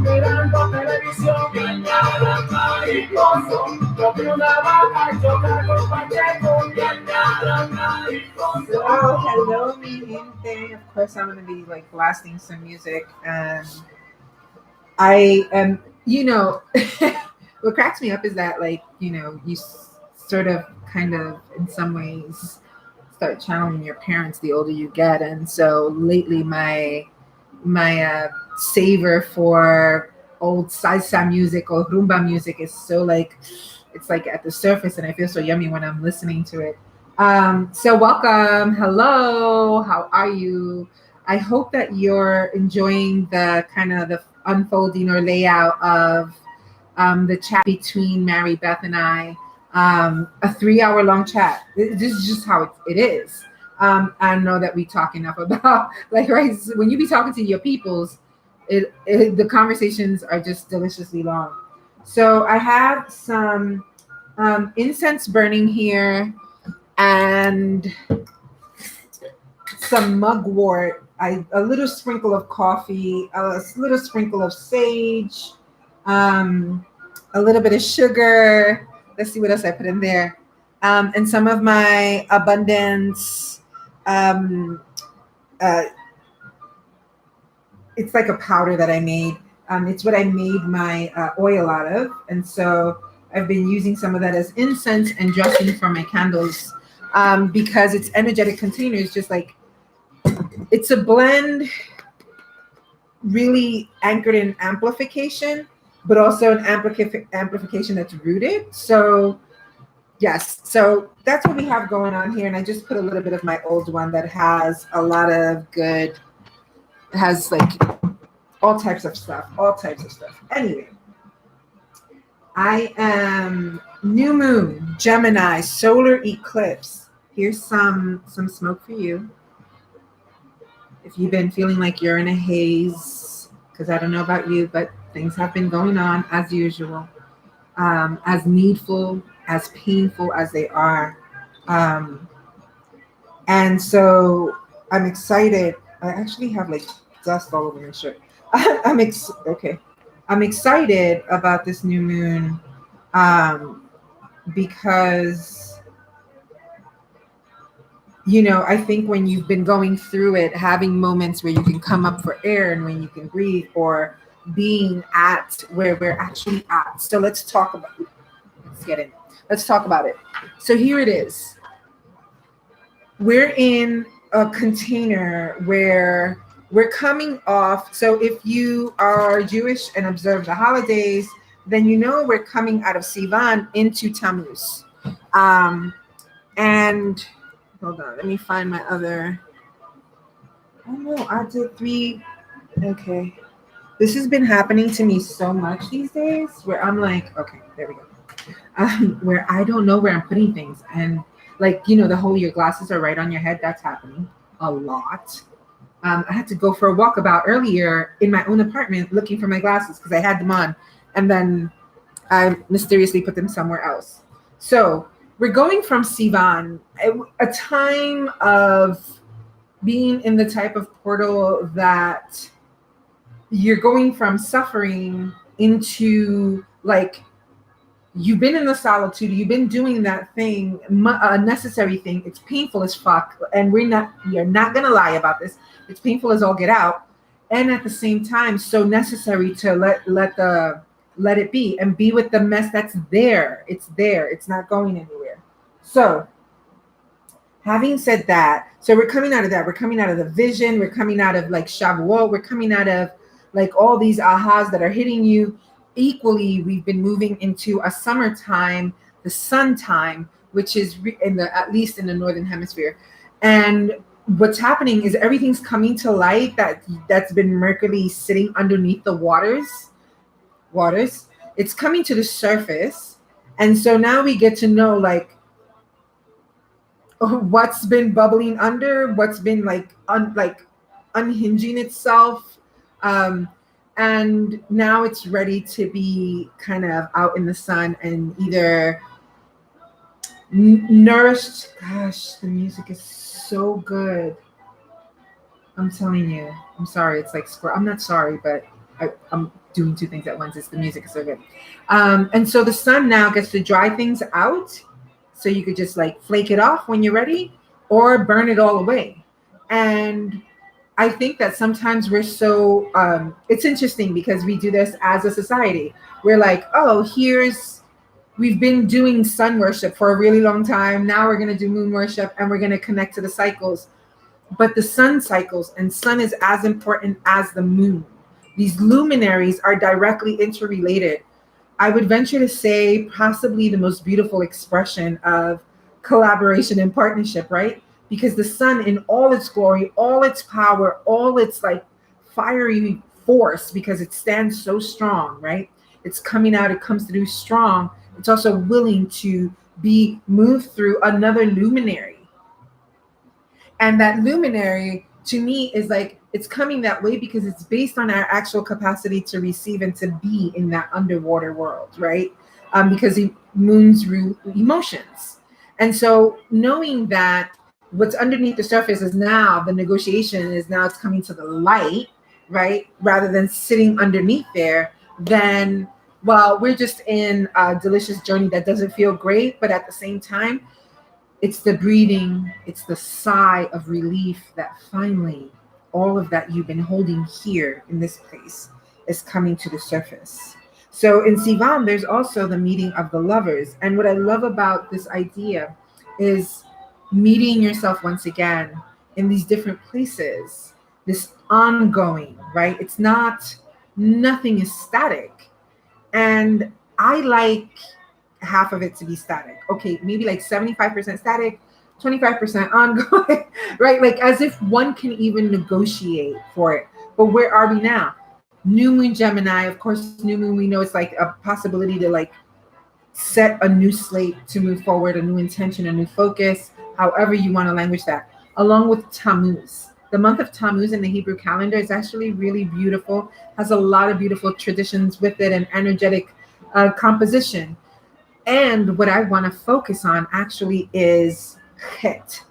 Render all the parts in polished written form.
Mirando televisión, yo vi una vaca y chocar con Pacheco. So, hello, mi gente. Of course, I'm going to be like blasting some music, and I am, what cracks me up is that, like, you sort of kind of in some ways start channeling your parents the older you get. And so lately my savor for old salsa music or rumba music is so like, it's like at the surface, and I feel so yummy when I'm listening to it. So welcome. Hello. How are you? I hope that you're enjoying the kind of the unfolding or layout of the chat between Mary Beth and I. A 3-hour long chat. This is just how it is. I don't know that we talk enough about, like, right, when you be talking to your peoples, the conversations are just deliciously long. So I have some incense burning here and some mugwort, a little sprinkle of coffee, a little sprinkle of sage, a little bit of sugar. Let's see what else I put in there. And some of my abundance. It's like a powder that I made. It's what I made my oil out of. And so I've been using some of that as incense and dressing for my candles because it's energetic containers, just like it's a blend really anchored in amplification, but also an amplification that's rooted. So yes, so that's what we have going on here. And I just put a little bit of my old one that has a lot of good, has like all types of stuff. Anyway, I am new moon, Gemini, solar eclipse. Here's some smoke for you. If you've been feeling like you're in a haze, because I don't know about you, but things have been going on as usual, as needful, as painful as they are. And so I'm excited. I actually have like dust all over my shirt. I'm excited about this new moon because I think when you've been going through it, having moments where you can come up for air and when you can breathe, or being at where we're actually at. So let's talk about it. Let's talk about it. So here it is. We're in a container where we're coming off. So if you are Jewish and observe the holidays, then we're coming out of Sivan into Tammuz. And hold on, let me find my other. Oh no, I did 3. Okay. This has been happening to me so much these days where I'm like, okay, there we go. Where I don't know where I'm putting things. And like, the whole your glasses are right on your head. That's happening a lot. I had to go for a walkabout earlier in my own apartment looking for my glasses because I had them on. And then I mysteriously put them somewhere else. So we're going from Sivan, a time of being in the type of portal that you're going from suffering into like, you've been in the solitude, you've been doing that thing, a necessary thing. It's painful as fuck. And you're not going to lie about this. It's painful as all get out. And at the same time, so necessary to let it be and be with the mess that's there. It's there. It's not going anywhere. So having said that, so we're coming out of that. We're coming out of the vision. We're coming out of like Shavuot. We're coming out of like all these ahas that are hitting you. Equally, we've been moving into a summertime, the sun time, which is at least in the northern hemisphere. And what's happening is everything's coming to light that's been murkily sitting underneath the waters. It's coming to the surface. And so now we get to know like what's been bubbling under, what's been like unhinging itself. And now it's ready to be kind of out in the sun and either nourished. Gosh, the music is so good. I'm telling you. I'm sorry. It's like I'm not sorry, but I'm doing two things at once. It's the music is so good. And so the sun now gets to dry things out, so you could just like flake it off when you're ready, or burn it all away. And I think that sometimes we're so. It's interesting because we do this as a society. We're like, oh, we've been doing sun worship for a really long time. Now we're going to do moon worship, and we're going to connect to the cycles. But the sun cycles, and sun is as important as the moon. These luminaries are directly interrelated. I would venture to say possibly the most beautiful expression of collaboration and partnership, right? Because the sun in all its glory, all its power, all its like fiery force, because it stands so strong, right? It's coming out, it comes through strong. It's also willing to be moved through another luminary. And that luminary to me is like it's coming that way because it's based on our actual capacity to receive and to be in that underwater world, right? Because it moons through emotions. And so knowing that what's underneath the surface is now the negotiation is now it's coming to the light, right? Rather than sitting underneath there, then well, we're just in a delicious journey that doesn't feel great, but at the same time, it's the breathing, it's the sigh of relief that finally all of that you've been holding here in this place is coming to the surface. So in Sivan, there's also the meeting of the lovers. And what I love about this idea is meeting yourself once again in these different places, this ongoing, right? It's not, nothing is static. And I like half of it to be static. Okay, maybe like 75% static, 25% ongoing, right? Like as if one can even negotiate for it. But where are we now? New moon Gemini, of course, new moon, we know it's like a possibility to like set a new slate to move forward, a new intention, a new focus, however you want to language that, along with Tammuz. The month of Tammuz in the Hebrew calendar is actually really beautiful, has a lot of beautiful traditions with it and energetic composition. And what I want to focus on actually is Het.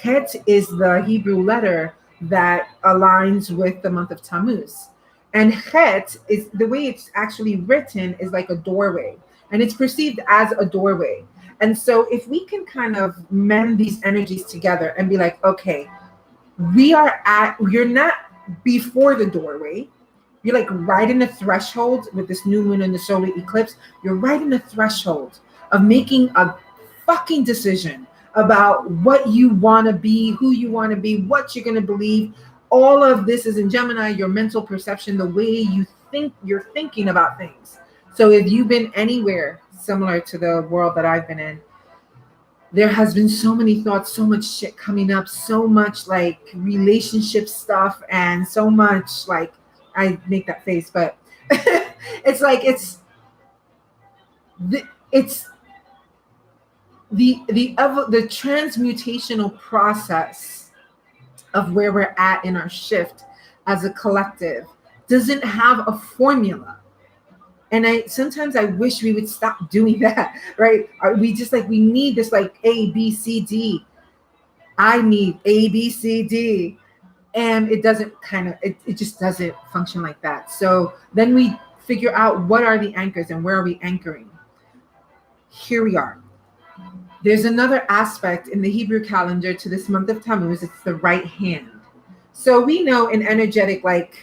Het is the Hebrew letter that aligns with the month of Tammuz. And Het is the way it's actually written is like a doorway, and it's perceived as a doorway. And so if we can kind of mend these energies together and be like, okay, you're not before the doorway. You're like right in the threshold with this new moon and the solar eclipse. You're right in the threshold of making a fucking decision about what you want to be, who you want to be, what you're going to believe. All of this is in Gemini, your mental perception, the way you think, you're thinking about things. So if you've been anywhere similar to the world that I've been in, there has been so many thoughts, so much shit coming up, so much like relationship stuff, and so much like, I make that face, but it's like it's the transmutational process of where we're at in our shift as a collective doesn't have a formula. And sometimes I wish we would stop doing that, right? We just like, we need this like A, B, C, D. I need A, B, C, D. And it doesn't it just doesn't function like that. So then we figure out what are the anchors and where are we anchoring. Here we are. There's another aspect in the Hebrew calendar to this month of Tammuz. It's the right hand. So we know in energetic, like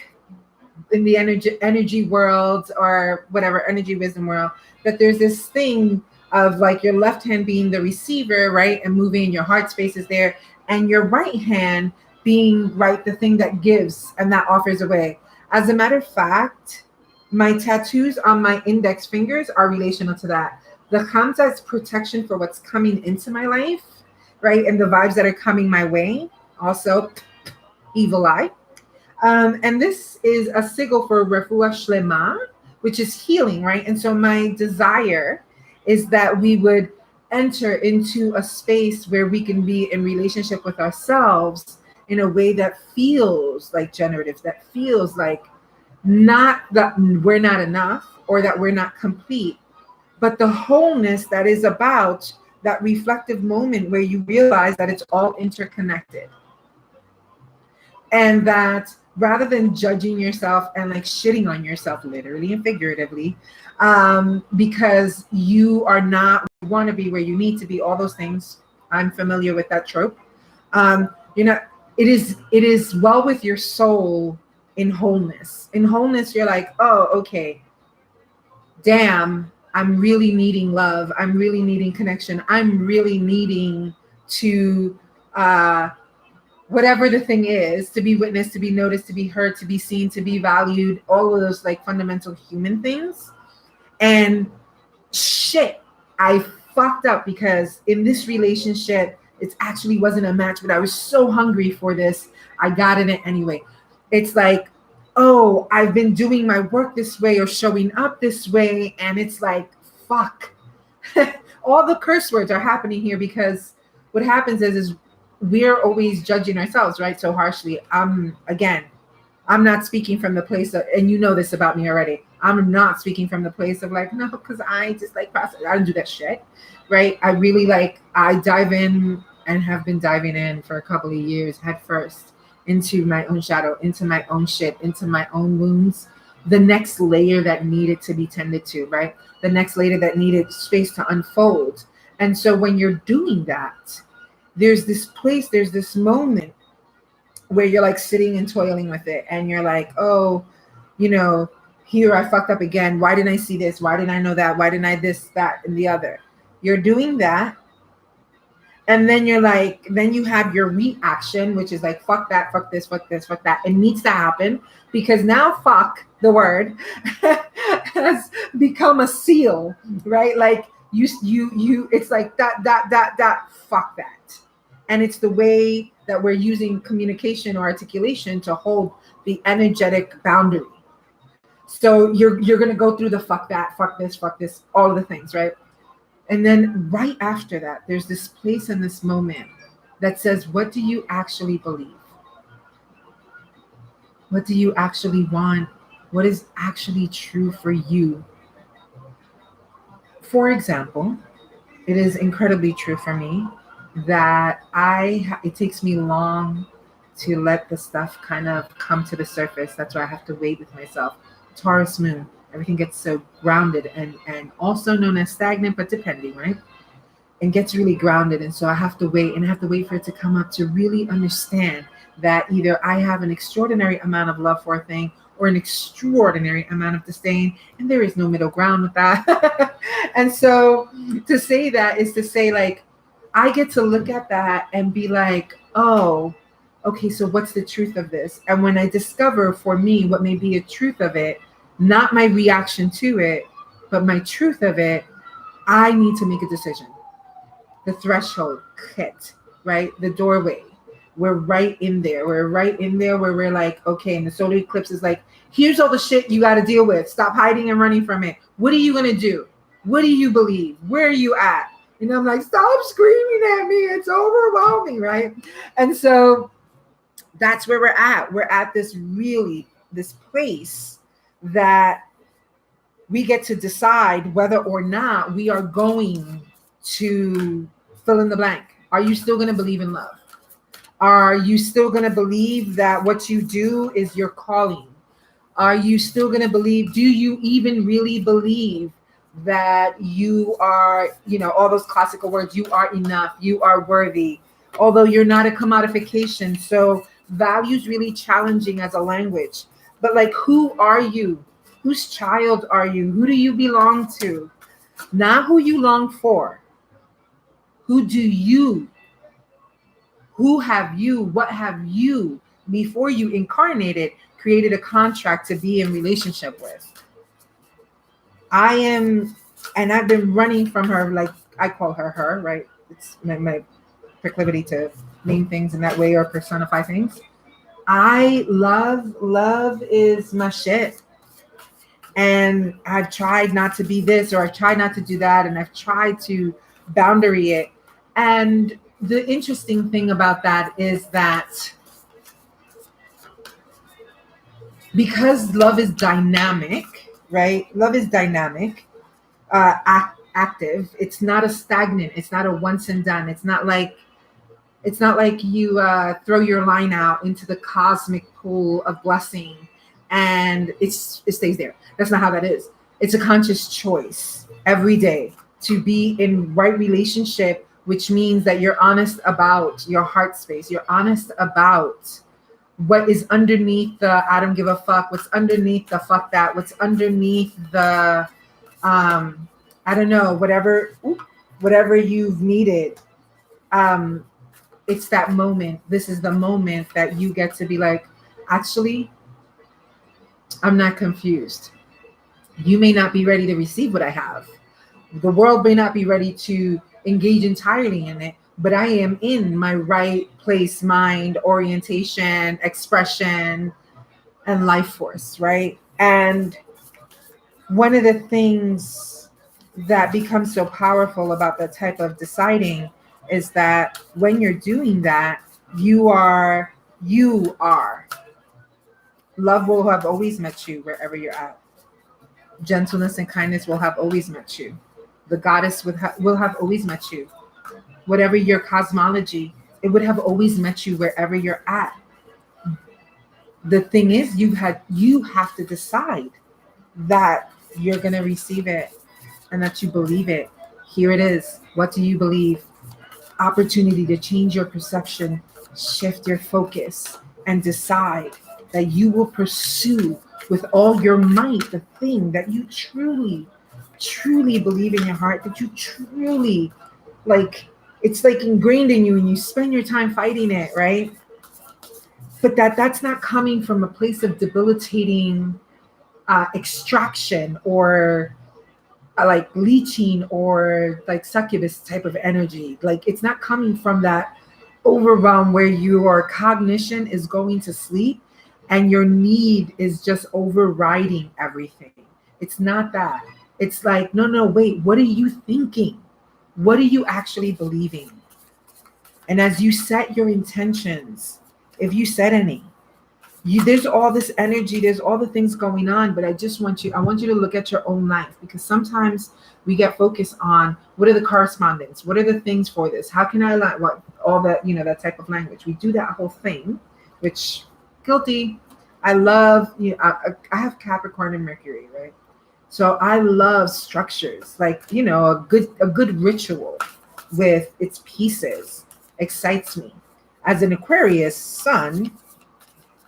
in the energy world or whatever, energy wisdom world, that there's this thing of like your left hand being the receiver, right? And moving, your heart space is there. And your right hand being right, the thing that gives and that offers away. As a matter of fact, my tattoos on my index fingers are relational to that. The Hamza is protection for what's coming into my life, right? And the vibes that are coming my way. Also, evil eye. And this is a sigil for refuah shlema, which is healing, right? And so my desire is that we would enter into a space where we can be in relationship with ourselves in a way that feels like generative, that feels like not that we're not enough or that we're not complete, but the wholeness that is about that reflective moment where you realize that it's all interconnected. And that rather than judging yourself and like shitting on yourself, literally and figuratively, because you are not where you want to be, where you need to be, all those things. I'm familiar with that trope. You're not, it is well with your soul in wholeness. In wholeness, you're like, oh, okay, damn, I'm really needing love. I'm really needing connection. I'm really needing to whatever the thing is, to be witnessed, to be noticed, to be heard, to be seen, to be valued, all of those like fundamental human things. And shit, I fucked up because in this relationship, it actually wasn't a match, but I was so hungry for this. I got in it anyway. It's like, oh, I've been doing my work this way or showing up this way. And it's like, fuck. All the curse words are happening here because what happens is we're always judging ourselves, right? So harshly. Again, I'm not speaking from the place of, and you know this about me already. I'm not speaking from the place of like, no, because I just like process. I don't do that shit, right? I really like, I dive in and have been diving in for a couple of years head first into my own shadow, into my own shit, into my own wounds. The next layer that needed to be tended to, right? The next layer that needed space to unfold. And so when you're doing that, there's this place, there's this moment where you're like sitting and toiling with it and you're like, oh, here I fucked up again. Why didn't I see this? Why didn't I know that? Why didn't I this, that, and the other? You're doing that. And then you're like, then you have your reaction, which is like, fuck that, fuck this, fuck this, fuck that. It needs to happen because now fuck, the word, has become a seal, right? Like it's like that, fuck that. And it's the way that we're using communication or articulation to hold the energetic boundary. So you're going to go through the fuck that, fuck this, all of the things, right? And then right after that, there's this place in this moment that says, what do you actually believe? What do you actually want? What is actually true for you? For example, it is incredibly true for me that it takes me long to let the stuff kind of come to the surface. That's why I have to wait with myself. Taurus moon, everything gets so grounded and also known as stagnant, but depending, right? And gets really grounded. And so I have to wait, and I have to wait for it to come up to really understand that either I have an extraordinary amount of love for a thing or an extraordinary amount of disdain, and there is no middle ground with that. And so to say that is to say, like, I get to look at that and be like, oh, okay, so what's the truth of this? And when I discover for me what may be a truth of it, not my reaction to it, but my truth of it, I need to make a decision. The threshold hit, right? The doorway. We're right in there. We're right in there where we're like, okay, and the solar eclipse is like, here's all the shit you got to deal with. Stop hiding and running from it. What are you going to do? What do you believe? Where are you at? And I'm like, stop screaming at me. It's overwhelming, right? And so that's where we're at. We're at this place that we get to decide whether or not we are going to fill in the blank. Are you still going to believe in love? Are you still going to believe that what you do is your calling? Are you still going to believe, do you even really believe that you are, all those classical words, you are enough, you are worthy, although you're not a commodification. So value's really challenging as a language. But like, who are you? Whose child are you? Who do you belong to? Not who you long for. Who do you? Who have you? What have you, before you incarnated, created a contract to be in relationship with? I am, and I've been running from her, like I call her, right? It's my proclivity to name things in that way or personify things. Love is my shit. And I've tried not to be this, or I've tried not to do that, and I've tried to boundary it. And the interesting thing about that is that because love is dynamic, right? Love is dynamic, active. It's not a stagnant. It's not a once and done. It's not like you throw your line out into the cosmic pool of blessing and it stays there. That's not how that is. It's a conscious choice every day to be in right relationship, which means that you're honest about your heart space. You're honest about what is underneath the I don't give a fuck, what's underneath the fuck that, what's underneath the um I don't know, whatever you've needed. Um it's that moment. This is the moment that you get to be like, actually, I'm not confused. You may not be ready to receive what I have. The world may not be ready to engage entirely in it, but I am in my right place, mind, orientation, expression, and life force, right? And one of the things that becomes so powerful about that type of deciding is that when you're doing that, you are love will have always met you wherever you're at. Gentleness and kindness will have always met you. The goddess will have always met you. Whatever your cosmology, it would have always met you wherever you're at. The thing is, you have to decide that you're gonna receive it and that you believe it. Here it is. What do you believe? Opportunity to change your perception, shift your focus, and decide that you will pursue with all your might the thing that you truly, truly believe in your heart, that you truly like. It's like ingrained in you and you spend your time fighting it, right? But that's not coming from a place of debilitating extraction or like leeching or like succubus type of energy. Like it's not coming from that overwhelm where your cognition is going to sleep and your need is just overriding everything. It's not that. It's like, no, no, wait, what are you thinking? What are you actually believing? And as you set your intentions, if you set any, there's all this energy, there's all the things going on, but I want you to look at your own life, because sometimes we get focused on what are the correspondence, what are the things for this, how can I like what all that, that type of language. We do that whole thing, which guilty. I love, I have Capricorn and Mercury, right? So I love structures, like, a good ritual with its pieces excites me. As an Aquarius sun,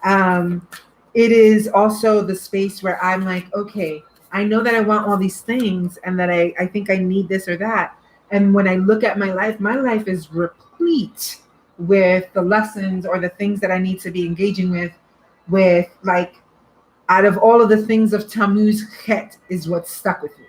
um, it is also the space where I'm like, okay, I know that I want all these things and that I think I need this or that. And when I look at my life is replete with the lessons or the things that I need to be engaging with like, out of all of the things of Tammuz, Chet is what stuck with me,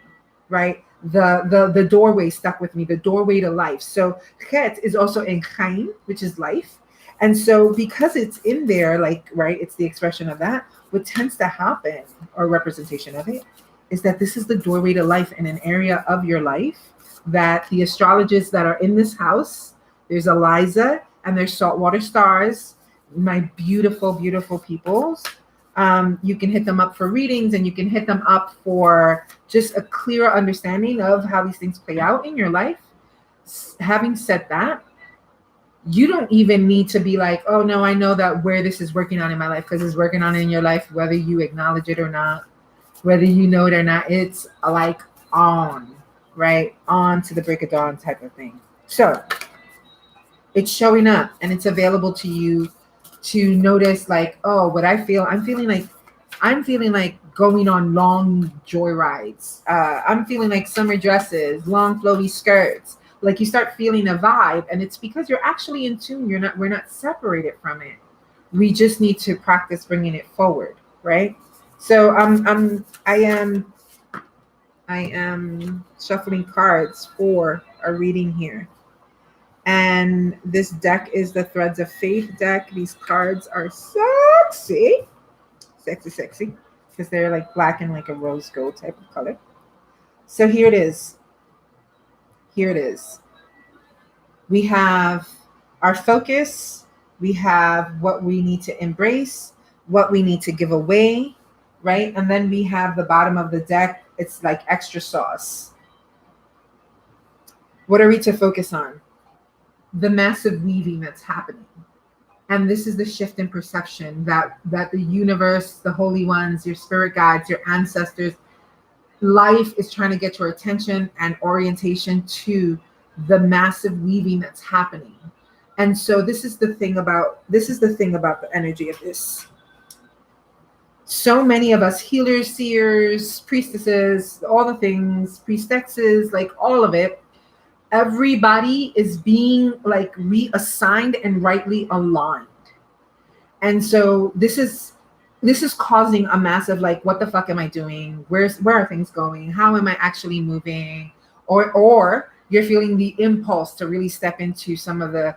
right? The doorway stuck with me, the doorway to life. So Chet is also in Chaim, which is life. And so because it's in there, like, right, it's the expression of that, what tends to happen, or representation of it, is that this is the doorway to life in an area of your life that the astrologists that are in this house, there's Eliza and there's Saltwater Stars, my beautiful, beautiful peoples. You can hit them up for readings and you can hit them up for just a clearer understanding of how these things play out in your life. Having said that, you don't even need to be like, oh no, I know that where this is working on in my life, because it's working on in your life, whether you acknowledge it or not, whether you know it or not. It's like on, right? On to the break of dawn type of thing. So it's showing up and it's available to you to notice, like, oh, what I'm feeling like going on long joy rides. I'm feeling like summer dresses, long flowy skirts. Like you start feeling a vibe, and it's because you're actually in tune. We're not separated from it. We just need to practice bringing it forward, right? So I am shuffling cards for a reading here. And this deck is the Threads of Faith deck. These cards are sexy, sexy, sexy, because they're like black and like a rose gold type of color. So here it is. Here it is. We have our focus. We have what we need to embrace. what we need to give away, right? And then we have the bottom of the deck. It's like extra sauce. What are we to focus on? The massive weaving that's happening. And this is the shift in perception that the universe, the holy ones, your spirit guides, your ancestors, life is trying to get your attention and orientation to the massive weaving that's happening. And so this is the thing about the energy of this. So many of us healers, seers, priestesses, all the things, priestesses, like all of it, everybody is being like reassigned and rightly aligned. And so this is causing a massive like, what the fuck am I doing? Where are things going? How am I actually moving? Or you're feeling the impulse to really step into some of the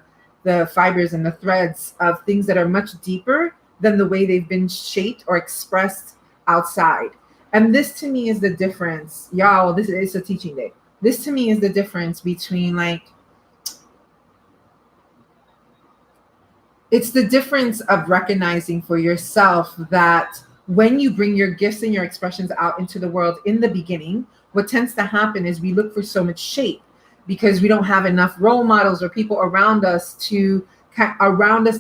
fibers and the threads of things that are much deeper than the way they've been shaped or expressed outside. And this to me is the difference. Y'all, this is a teaching day. This to me is the difference between like, it's the difference of recognizing for yourself that when you bring your gifts and your expressions out into the world in the beginning, what tends to happen is we look for so much shape because we don't have enough role models or people around us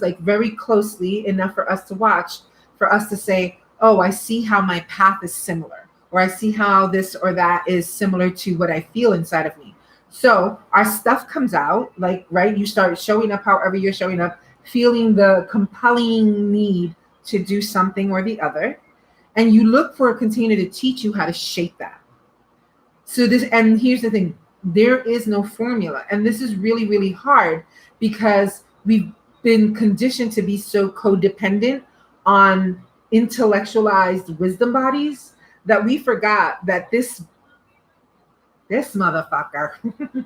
like very closely enough for us to watch, for us to say, oh, I see how my path is similar, or I see how this or that is similar to what I feel inside of me. So our stuff comes out, like, right, you start showing up however you're showing up, feeling the compelling need to do something or the other. And you look for a container to teach you how to shape that. So this, and here's the thing, there is no formula. And this is really, really hard because we've been conditioned to be so codependent on intellectualized wisdom bodies that we forgot that this motherfucker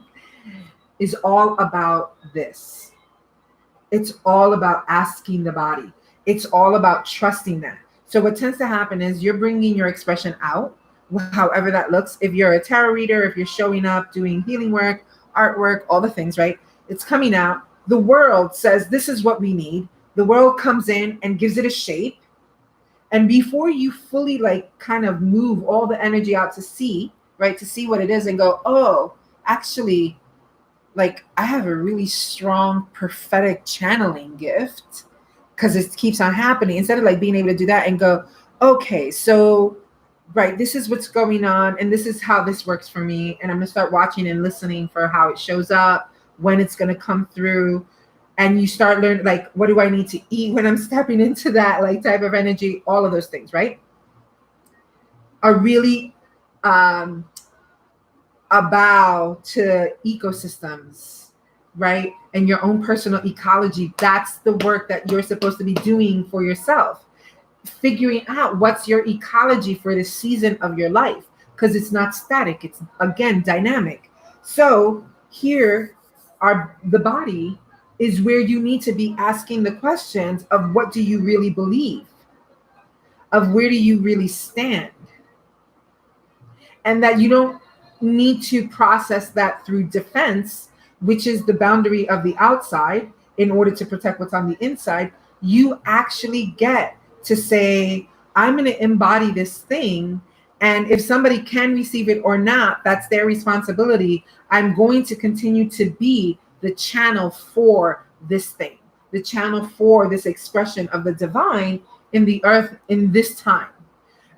is all about this. It's all about asking the body. It's all about trusting that. So what tends to happen is you're bringing your expression out, however that looks. If you're a tarot reader, if you're showing up, doing healing work, artwork, all the things, right? It's coming out. The world says, this is what we need. The world comes in and gives it a shape. And before you fully like kind of move all the energy out to see, right? To see what it is and go, oh, actually, like I have a really strong prophetic channeling gift, because it keeps on happening. Instead of like being able to do that and go, okay, so right, this is what's going on and this is how this works for me. And I'm gonna start watching and listening for how it shows up, when it's gonna come through. And you start learning, like, what do I need to eat when I'm stepping into that like type of energy? All of those things, right, are really a bow to ecosystems, right? And your own personal ecology. That's the work that you're supposed to be doing for yourself. Figuring out what's your ecology for this season of your life, because it's not static. It's, again, dynamic. So here are the body is where you need to be asking the questions of what do you really believe? Of where do you really stand? And that you don't need to process that through defense, which is the boundary of the outside, in order to protect what's on the inside. You actually get to say, I'm going to embody this thing. And if somebody can receive it or not, that's their responsibility. I'm going to continue to be the channel for this thing, the channel for this expression of the divine in the earth in this time.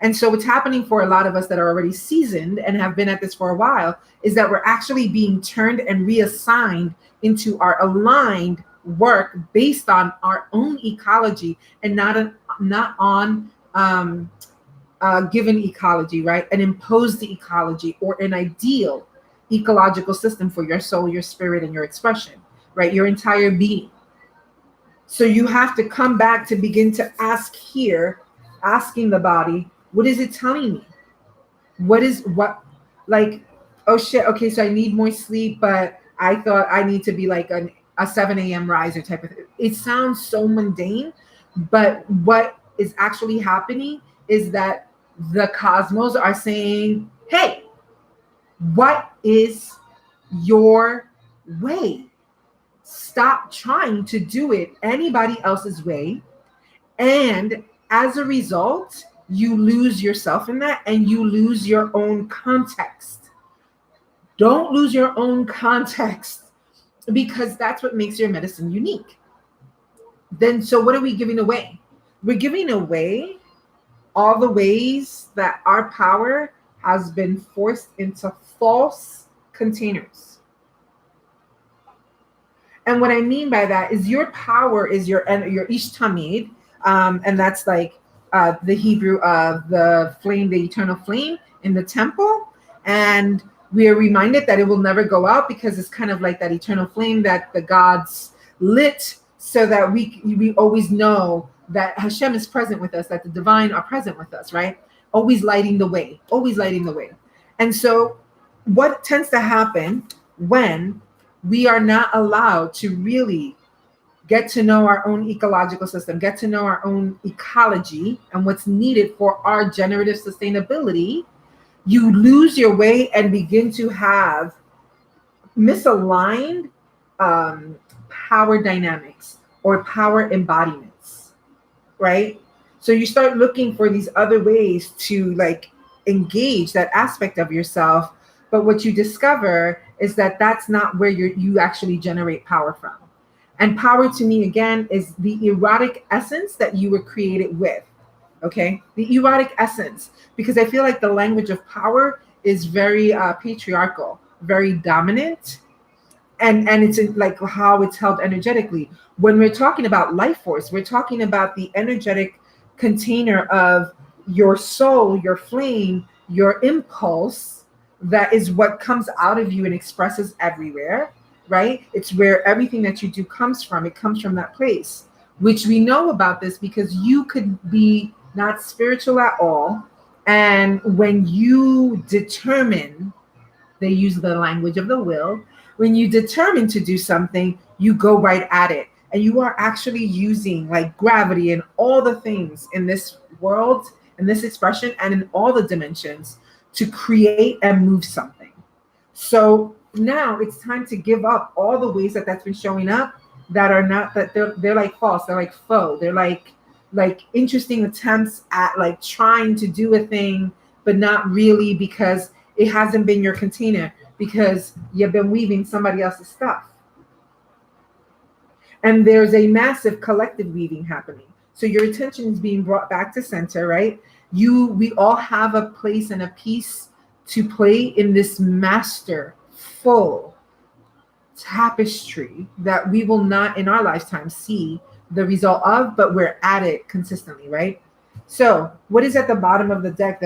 And so what's happening for a lot of us that are already seasoned and have been at this for a while is that we're actually being turned and reassigned into our aligned work based on our own ecology and not on a given ecology, right? An imposed ecology or an ideal ecological system for your soul, your spirit, and your expression, right? Your entire being. So you have to come back to begin to ask here, asking the body, what is it telling me? Like, oh shit, okay, so I need more sleep, but I thought I need to be like a 7 a.m. riser type of thing. It sounds so mundane, but what is actually happening is that the cosmos are saying, hey, what is your way? Stop trying to do it anybody else's way and As a result, you lose yourself in that and you lose your own context. Don't lose your own context, because that's what makes your medicine unique. Then, so what are we giving away? We're giving away all the ways that our power has been forced into false containers. And what I mean by that is your power is your ish tamid, and that's like the Hebrew of the flame, the eternal flame in the temple. And we are reminded that it will never go out, because it's kind of like that eternal flame that the gods lit, so that we always know that Hashem is present with us, that the divine are present with us, right? Always lighting the way, always lighting the way. And so what tends to happen when we are not allowed to really get to know our own ecological system, get to know our own ecology and what's needed for our generative sustainability, you lose your way and begin to have misaligned power dynamics or power embodiments, right? So you start looking for these other ways to like engage that aspect of yourself, but what you discover is that that's not where you actually generate power from. And power to me, again, is the erotic essence that you were created with. Okay, the erotic essence, because I feel like the language of power is very patriarchal, very dominant, and it's in, like how it's held energetically. When we're talking about life force, we're talking about the energetic container of your soul, your flame, your impulse, that is what comes out of you and expresses everywhere, right? It's where everything that you do comes from. It comes from that place, which we know about this because you could be not spiritual at all. And when you determine, they use the language of the will, when you determine to do something, you go right at it. And you are actually using like gravity and all the things in this world, in this expression, and in all the dimensions to create and move something. So now it's time to give up all the ways that that's been showing up that are not, that they're like false, they're like faux, they're like interesting attempts at like trying to do a thing, but not really, because it hasn't been your container, because you've been weaving somebody else's stuff. And there's a massive collective weaving happening. So your attention is being brought back to center, right? We all have a place and a piece to play in this masterful tapestry that we will not in our lifetime see the result of, but we're at it consistently, right? So what is at the bottom of the deck?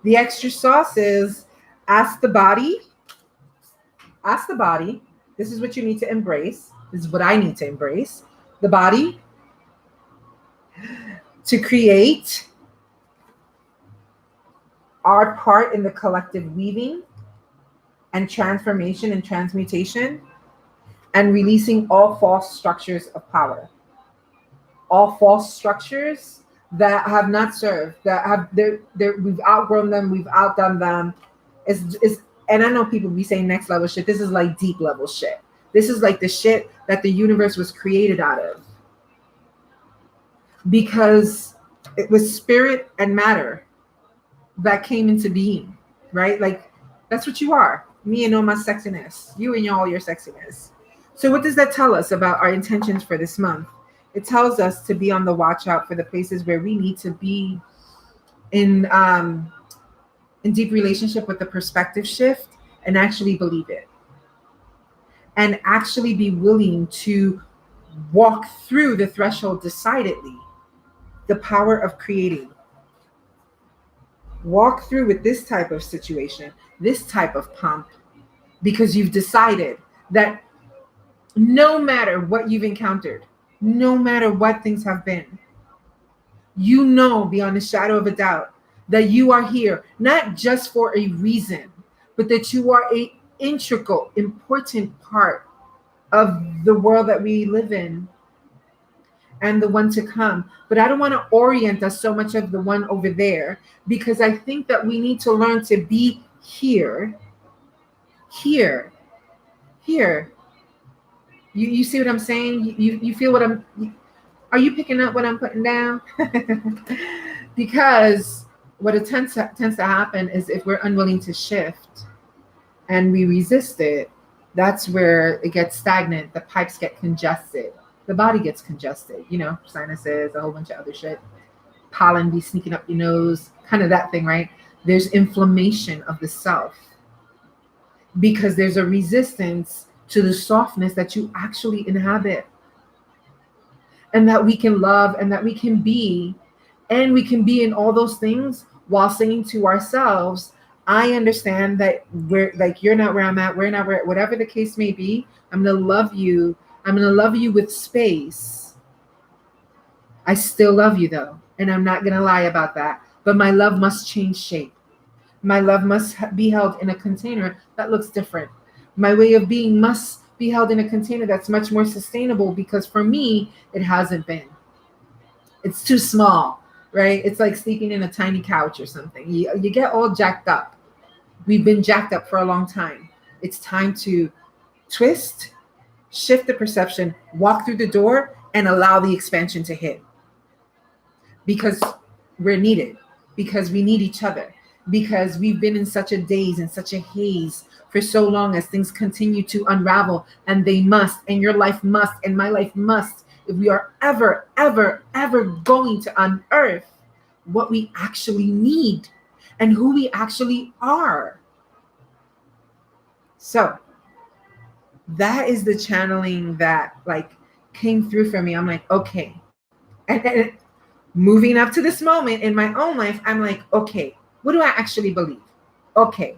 The extra sauce is ask the body, this is what you need to embrace. This is what I need to embrace. The body to create our part in the collective weaving and transformation and transmutation, and releasing all false structures of power. All false structures that have not served, that have we've outgrown them, we've outdone them. Is and I know people be saying next level shit. This is like deep level shit. This is like the shit that the universe was created out of. Because it was spirit and matter that came into being, right? Like that's what you are. Me and all my sexiness. You and all your sexiness. So what does that tell us about our intentions for this month? It tells us to be on the watch out for the places where we need to be in deep relationship with the perspective shift and actually believe it. And actually be willing to walk through the threshold decidedly. The power of creating. Walk through with this type of situation, this type of pump, because you've decided that no matter what you've encountered, no matter what things have been, you know beyond a shadow of a doubt that you are here, not just for a reason, but that you are a integral, important part of the world that we live in and the one to come. But I don't want to orient us so much of the one over there, because I think that we need to learn to be here, Here, you see what I'm saying? You feel what are you picking up what I'm putting down? Because what it tends to happen is if we're unwilling to shift and we resist it, that's where it gets stagnant. The pipes get congested. The body gets congested, sinuses, a whole bunch of other shit. Pollen be sneaking up your nose, kind of that thing, right? There's inflammation of the self because there's a resistance to the softness that you actually inhabit, and that we can love, and that we can be, and we can be in all those things while saying to ourselves, I understand that we're like, you're not where I'm at, we're not where, whatever the case may be, I'm going to love you. I'm going to love you with space. I still love you though. And I'm not going to lie about that. But my love must change shape. My love must be held in a container that looks different. My way of being must be held in a container that's much more sustainable, because for me, it hasn't been. It's too small, right? It's like sleeping in a tiny couch or something. You get all jacked up. We've been jacked up for a long time. It's time to twist, shift the perception, walk through the door, and allow the expansion to hit. Because we're needed, because we need each other, because we've been in such a daze and such a haze for so long as things continue to unravel, and they must, and your life must, and my life must, if we are ever, ever, ever going to unearth what we actually need and who we actually are. So that is the channeling that like came through for me. I'm like, okay. And moving up to this moment in my own life, I'm like, okay, what do I actually believe? Okay.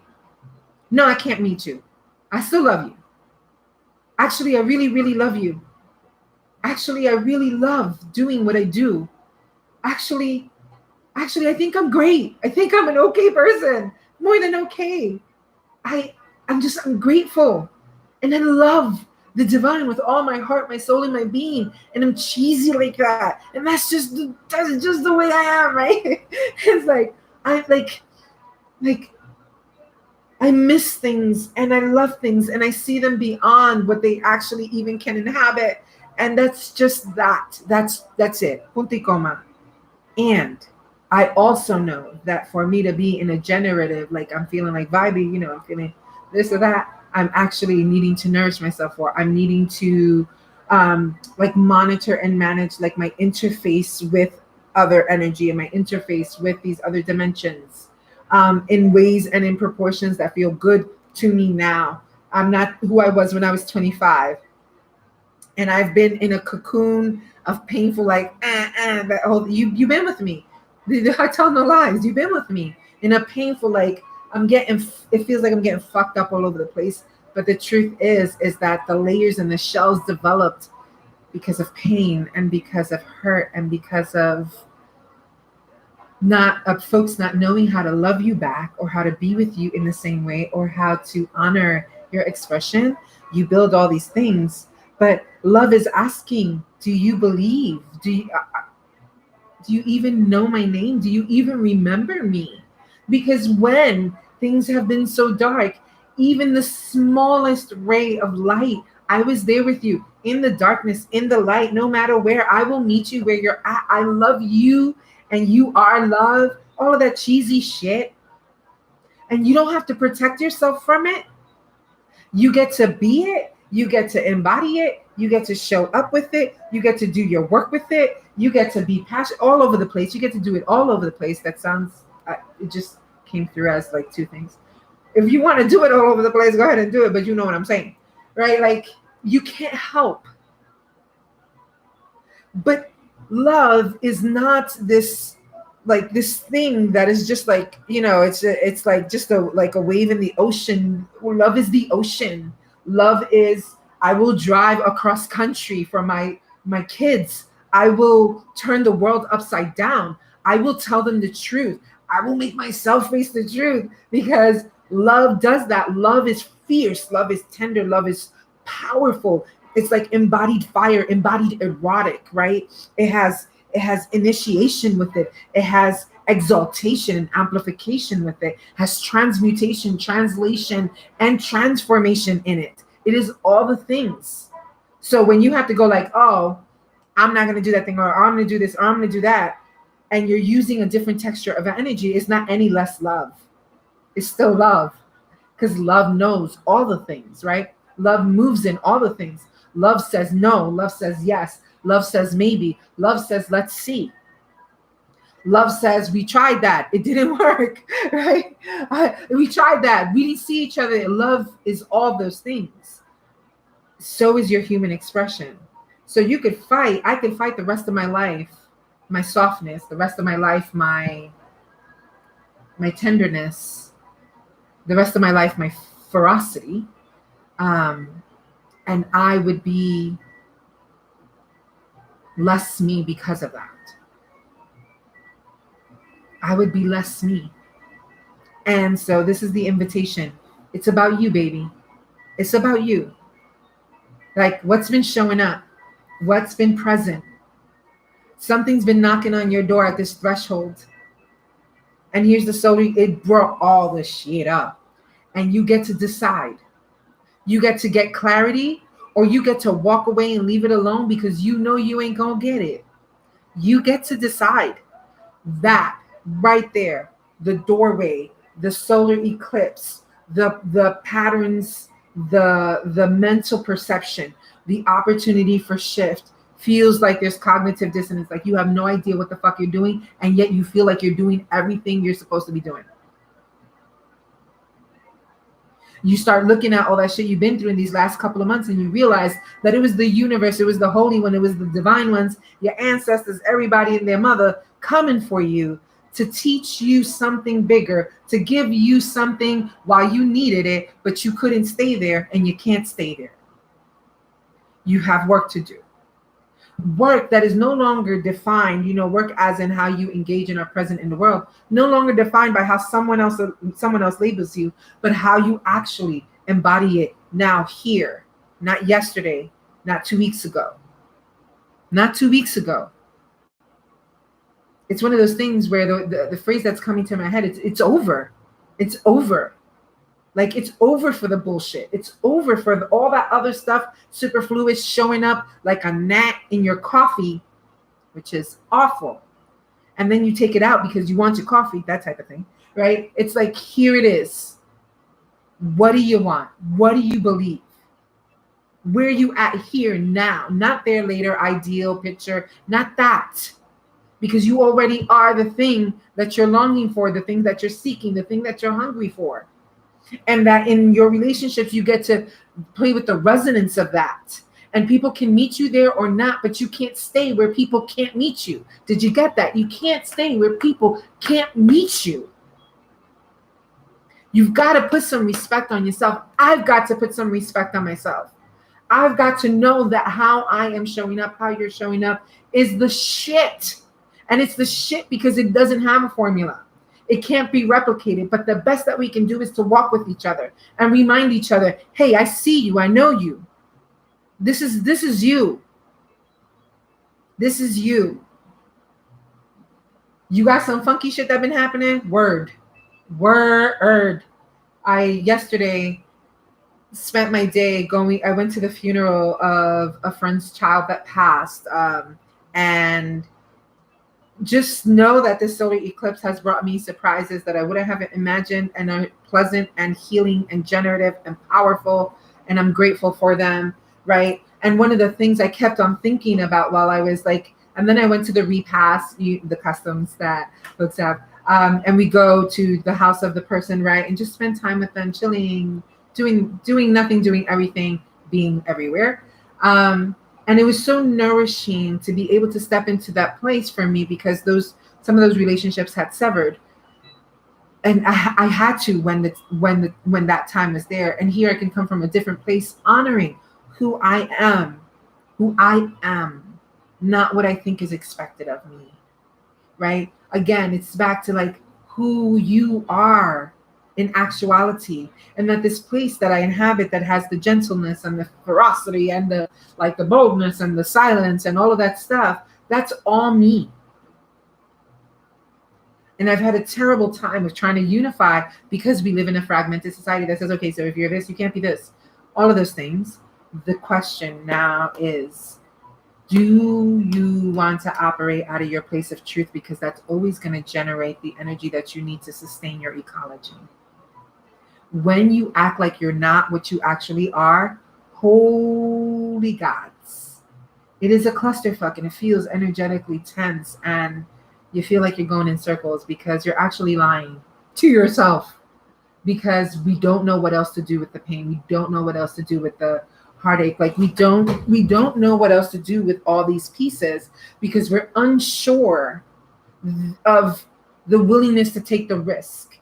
No, I can't meet you. I still love you. Actually, I really, really love you. Actually, I really love doing what I do. Actually, I think I'm great. I think I'm an okay person. More than okay. I'm grateful. And I love the divine with all my heart, my soul, and my being. And I'm cheesy like that. And that's just the way I am, right? It's like, I miss things and I love things and I see them beyond what they actually even can inhabit. And that's just that. That's it. Punto y coma. And I also know that for me to be in a generative, like I'm feeling like vibey, I'm feeling this or that, I'm actually needing to nourish myself for. I'm needing to like monitor and manage like my interface with other energy and my interface with these other dimensions in ways and in proportions that feel good to me now. I'm not who I was when I was 25. And I've been in a cocoon of painful, like, that whole, you've been with me. I tell no lies. You've been with me in a painful, like, it feels like I'm getting fucked up all over the place. But the truth is that the layers and the shells developed because of pain and because of hurt and because of folks not knowing how to love you back or how to be with you in the same way or how to honor your expression. You build all these things, but love is asking, do you believe? Do you even know my name? Do you even remember me? Because when things have been so dark, even the smallest ray of light, I was there with you in the darkness, in the light, no matter where. I will meet you where you're at. I love you and you are love. All of that cheesy shit. And you don't have to protect yourself from it. You get to be it. You get to embody it. You get to show up with it. You get to do your work with it. You get to be passionate all over the place. You get to do it all over the place. That sounds, it just came through as like two things. If you want to do it all over the place, go ahead and do it. But you know what I'm saying, right? Like you can't help. But love is not this thing that is just like, it's like just a wave in the ocean. Love is the ocean. Love is, I will drive across country for my kids. I will turn the world upside down. I will tell them the truth. I will make myself face the truth because love does that. Love is fierce. Love is tender. Love is powerful. It's like embodied fire, embodied erotic, right? It has initiation with it. It has exaltation and amplification with it. Has transmutation, translation, and transformation in it. It is all the things. So when you have to go like, oh, I'm not going to do that thing, or I'm going to do this, or I'm going to do that, and you're using a different texture of energy, it's not any less love. It's still love, because love knows all the things, right? Love moves in all the things. Love says no. Love says yes. Love says maybe. Love says let's see. Love says we tried that. It didn't work, right? We tried that. We didn't see each other. Love is all those things. So is your human expression. So you could fight. I could fight the rest of my life, my softness, the rest of my life, my tenderness, the rest of my life, my ferocity. And I would be less me because of that. I would be less me. And so this is the invitation. It's about you, baby. It's about you. Like, what's been showing up? What's been present? Something's been knocking on your door at this threshold. And here's the soul. It brought all the shit up. And you get to decide. You get to get clarity, or you get to walk away and leave it alone because you know you ain't gonna get it. You get to decide. That right there, the doorway, the solar eclipse, the patterns, the mental perception, the opportunity for shift feels like there's cognitive dissonance, like you have no idea what the fuck you're doing, and yet you feel like you're doing everything you're supposed to be doing. You start looking at all that shit you've been through in these last couple of months, and you realize that it was the universe, it was the Holy One, it was the divine ones, your ancestors, everybody and their mother coming for you to teach you something bigger, to give you something while you needed it, but you couldn't stay there, and you can't stay there. You have work to do. Work that is no longer defined, work as in how you engage and are present in the world, no longer defined by how someone else labels you, but how you actually embody it now, here, not yesterday, not 2 weeks ago. Not 2 weeks ago. It's one of those things where the phrase that's coming to my head, it's over. It's over. Like, it's over for the bullshit. It's over for all that other stuff, superfluous, showing up like a gnat in your coffee, which is awful. And then you take it out because you want your coffee, that type of thing, right? It's like, here it is. What do you want? What do you believe? Where are you at here now? Not there later, ideal picture, not that. Because you already are the thing that you're longing for, the thing that you're seeking, the thing that you're hungry for. And that in your relationships, you get to play with the resonance of that. And people can meet you there or not, but you can't stay where people can't meet you. Did you get that? You can't stay where people can't meet you. You've got to put some respect on yourself. I've got to put some respect on myself. I've got to know that how I am showing up, how you're showing up is the shit. And it's the shit because it doesn't have a formula. It can't be replicated, but the best that we can do is to walk with each other and remind each other, hey, I see you. I know you. This is you. This is you. You got some funky shit that been happening? Word. I yesterday spent my day I went to the funeral of a friend's child that passed. And just know that this solar eclipse has brought me surprises that I wouldn't have imagined, and are pleasant and healing and generative and powerful, and I'm grateful for them, right? And one of the things I kept on thinking about while I was like, and then I went to the repast, the customs that folks have, and we go to the house of the person, right? And just spend time with them, chilling, doing nothing, doing everything, being everywhere. And it was so nourishing to be able to step into that place for me, because some of those relationships had severed, and I had to when that time was there. And here I can come from a different place, honoring who I am, not what I think is expected of me, right? Again, it's back to like who you are in actuality, and that this place that I inhabit that has the gentleness and the ferocity and the boldness and the silence and all of that stuff, that's all me. And I've had a terrible time of trying to unify, because we live in a fragmented society that says, okay, so if you're this, you can't be this. all of those things. The question now is, do you want to operate out of your place of truth? Because that's always going to generate the energy that you need to sustain your ecology. When you act like you're not what you actually are, holy gods, it is a clusterfuck, and it feels energetically tense, and you feel like you're going in circles because you're actually lying to yourself, because we don't know what else to do with the pain. We don't know what else to do with the heartache. Like we don't know what else to do with all these pieces because we're unsure of the willingness to take the risk.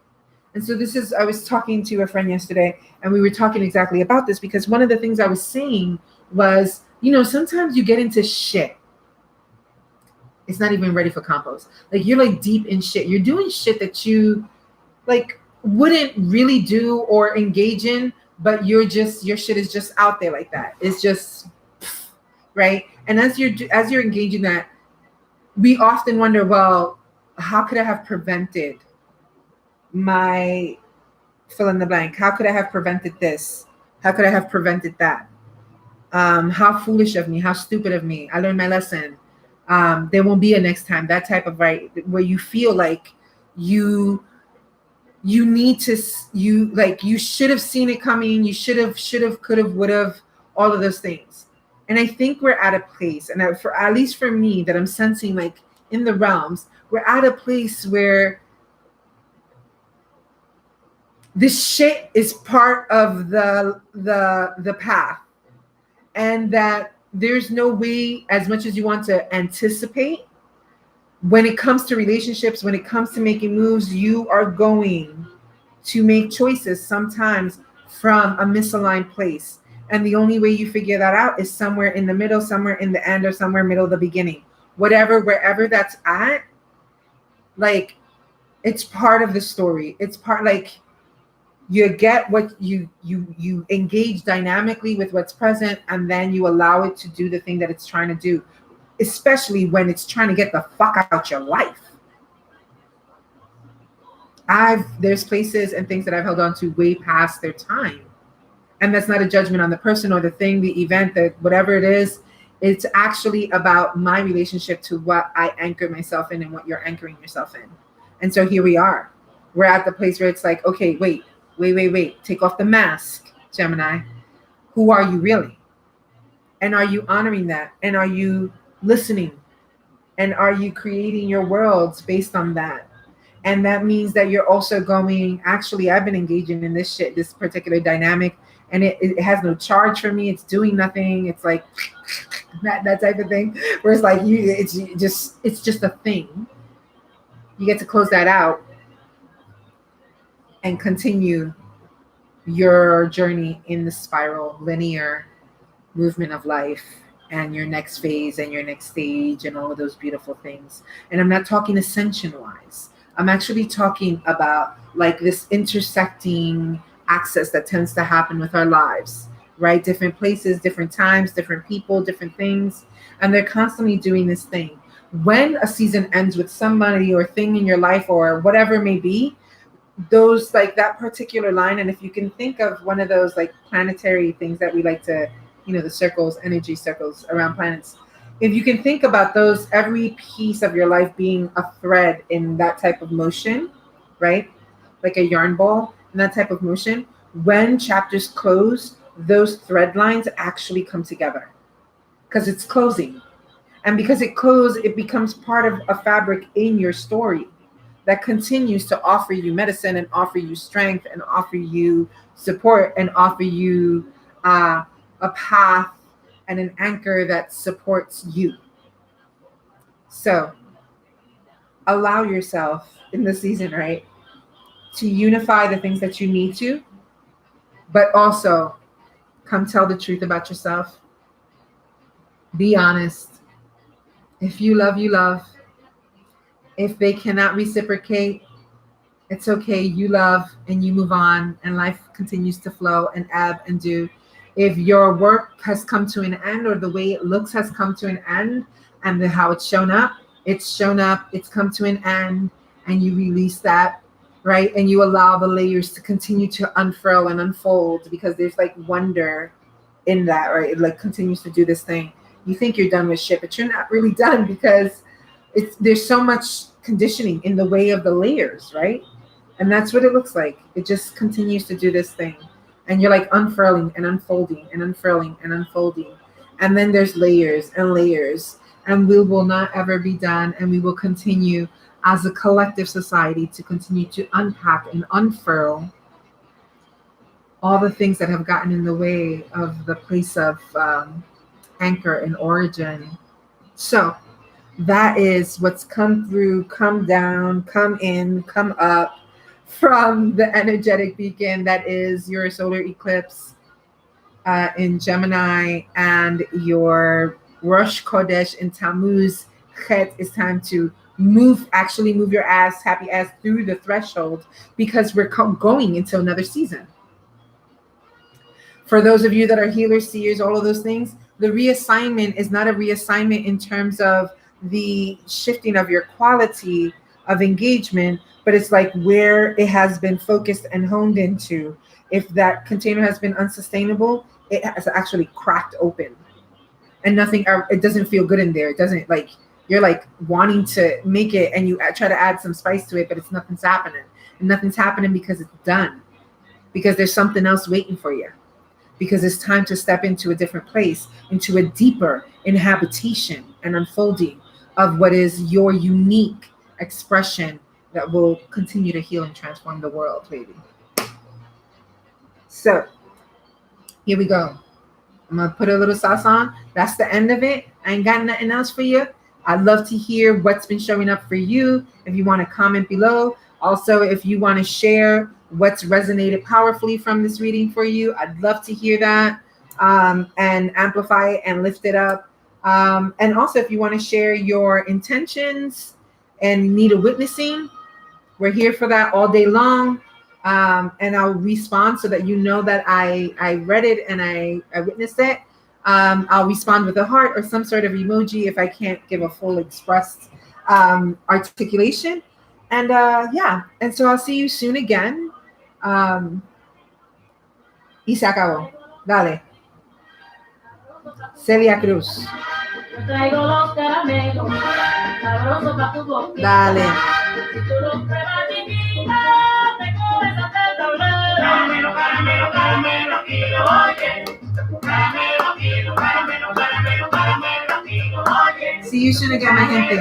And so I was talking to a friend yesterday, and we were talking exactly about this, because one of the things I was saying was, sometimes you get into shit. It's not even ready for compost. Like you're like deep in shit. You're doing shit that you like wouldn't really do or engage in, but your shit is just out there like that. It's just right. And as you're engaging that, we often wonder, well, how could I have prevented my fill in the blank? How could I have prevented this? How could I have prevented that? How foolish of me, how stupid of me. I learned my lesson. There won't be a next time. That type of right where you feel like you need to, you should have seen it coming. You should have, could have, would have, all of those things. And I think we're at a place, and at least for me, that I'm sensing like in the realms, we're at a place where this shit is part of the path, and that there's no way, as much as you want to anticipate, when it comes to relationships, when it comes to making moves, you are going to make choices sometimes from a misaligned place. And the only way you figure that out is somewhere in the middle, somewhere in the end, or somewhere middle of the beginning. Wherever that's at, like, it's part of the story. It's part, like, you get what you engage dynamically with what's present, and then you allow it to do the thing that it's trying to do, especially when it's trying to get the fuck out your life. There's places and things that I've held on to way past their time. And that's not a judgment on the person or the thing, the event, that whatever it is. It's actually about my relationship to what I anchor myself in and what you're anchoring yourself in. And so here we are. We're at the place where it's like, okay, wait. Take off the mask, Gemini. Who are you really? And are you honoring that? And are you listening? And are you creating your worlds based on that? And that means that you're also going, actually, I've been engaging in this shit, this particular dynamic, and it has no charge for me. It's doing nothing. It's like that type of thing, where it's like it's just a thing. You get to close that out and continue your journey in the spiral, linear movement of life, and your next phase and your next stage and all of those beautiful things. And I'm not talking ascension wise. I'm actually talking about like this intersecting access that tends to happen with our lives, right? Different places, different times, different people, different things. And they're constantly doing this thing. When a season ends with somebody or thing in your life or whatever it may be, those, like, that particular line, and if you can think of one of those like planetary things that we like to, the circles, energy circles around planets, if you can think about those, every piece of your life being a thread in that type of motion, right? Like a yarn ball in that type of motion, when chapters close, those thread lines actually come together because it's closing. And because it closed, it becomes part of a fabric in your story that continues to offer you medicine and offer you strength and offer you support and offer you a path and an anchor that supports you. So allow yourself in the season, right, to unify the things that you need to, but also come tell the truth about yourself. Be honest. If you love, you love. If they cannot reciprocate, it's okay. You love and you move on, and life continues to flow and ebb and do. If your work has come to an end, or the way it looks has come to an end, and how it's shown up, it's come to an end, and you release that, right? And you allow the layers to continue to unfurl and unfold because there's like wonder in that, right? It like continues to do this thing. You think you're done with shit, but you're not really done because there's so much conditioning in the way of the layers, right? And that's what it looks like. It just continues to do this thing. And you're like unfurling and unfolding and unfurling and unfolding. And then there's layers and layers. And we will not ever be done. And we will continue as a collective society to continue to unpack and unfurl all the things that have gotten in the way of the place of anchor and origin. So that is what's come through, come down, come in, come up from the energetic beacon that is your solar eclipse in Gemini and your Rosh Chodesh in Tammuz. It's time to actually move your ass, happy ass through the threshold because we're going into another season. For those of you that are healers, seers, all of those things, the reassignment is not a reassignment in terms of the shifting of your quality of engagement, but it's like where it has been focused and honed into. If that container has been unsustainable, it has actually cracked open and nothing, it doesn't feel good in there. It doesn't, like, you're like wanting to make it and you try to add some spice to it, but nothing's happening. And nothing's happening because it's done, because there's something else waiting for you. Because it's time to step into a different place, into a deeper inhabitation and unfolding of what is your unique expression that will continue to heal and transform the world, baby. So here we go. I'm going to put a little sauce on. That's the end of it. I ain't got nothing else for you. I'd love to hear what's been showing up for you. If you want to comment below. Also, if you want to share what's resonated powerfully from this reading for you, I'd love to hear that and amplify it and lift it up. And also, if you want to share your intentions and need a witnessing, we're here for that all day long. And I'll respond so that you know that I read it and I witnessed it. I'll respond with a heart or some sort of emoji if I can't give a full expressed articulation. And yeah, and so I'll see you soon again. Y se acabó. Dale. Celia Cruz. Dale. See you soon again, my gente.